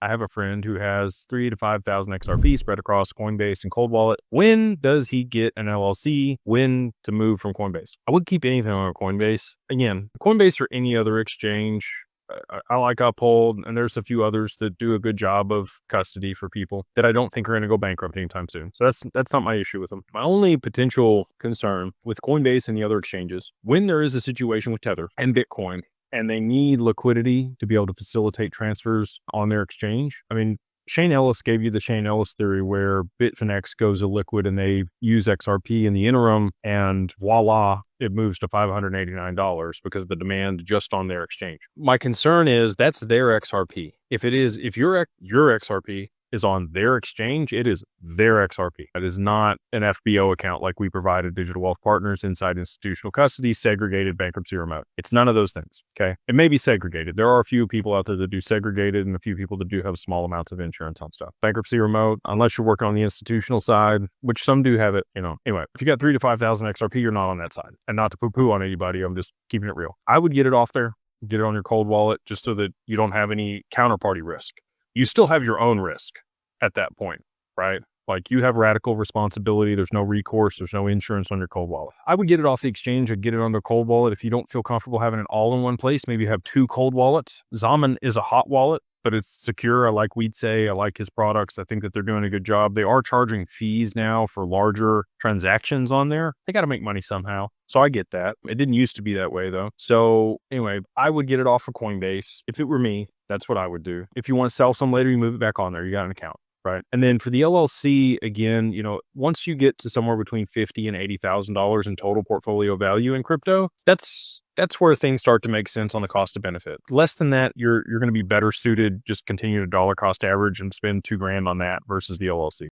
I have a friend who has 3 to 5,000 XRP spread across Coinbase and Cold Wallet. When does he get an LLC? When to move from Coinbase? I would keep anything on Coinbase. Again, Coinbase or any other exchange, I like Uphold, and there's a few others that do a good job of custody for people that I don't think are going to go bankrupt anytime soon. So that's not my issue with them. My only potential concern with Coinbase and the other exchanges, when there is a situation with Tether and Bitcoin, and they need liquidity to be able to facilitate transfers on their exchange. I mean, Shane Ellis gave you the Shane Ellis theory where Bitfinex goes illiquid and they use XRP in the interim, and voila, it moves to $589 because of the demand just on their exchange. My concern is that's their XRP. If your XRP is on their exchange, it is their XRP. It is not an FBO account like we provide at Digital Wealth Partners, inside institutional custody, segregated, bankruptcy remote. It's none of those things, okay? It may be segregated. There are a few people out there that do segregated and a few people that do have small amounts of insurance on stuff. Bankruptcy remote, unless you're working on the institutional side, which some do have it, Anyway, if you got 3 to 5,000 XRP, you're not on that side. And not to poo-poo on anybody, I'm just keeping it real. I would get it off there, get it on your cold wallet, just so that you don't have any counterparty risk. You still have your own risk at that point, right? Like you have radical responsibility. There's no recourse. There's no insurance on your cold wallet. I would get it off the exchange. I'd get it on the cold wallet. If you don't feel comfortable having it all in one place, maybe have 2 cold wallets. Zaman is a hot wallet, but it's secure. I like We'd say. I like his products. I think that they're doing a good job. They are charging fees now for larger transactions on there. They got to make money somehow. So I get that. It didn't used to be that way though. So anyway, I would get it off of Coinbase. If it were me, that's what I would do. If you want to sell some later, you move it back on there. You got an account. Right. And then for the LLC, again, once you get to somewhere between $50,000 and $80,000 in total portfolio value in crypto, that's where things start to make sense on the cost to benefit. Less than that, you're going to be better suited, just continue to dollar cost average and spend $2,000 on that versus the LLC.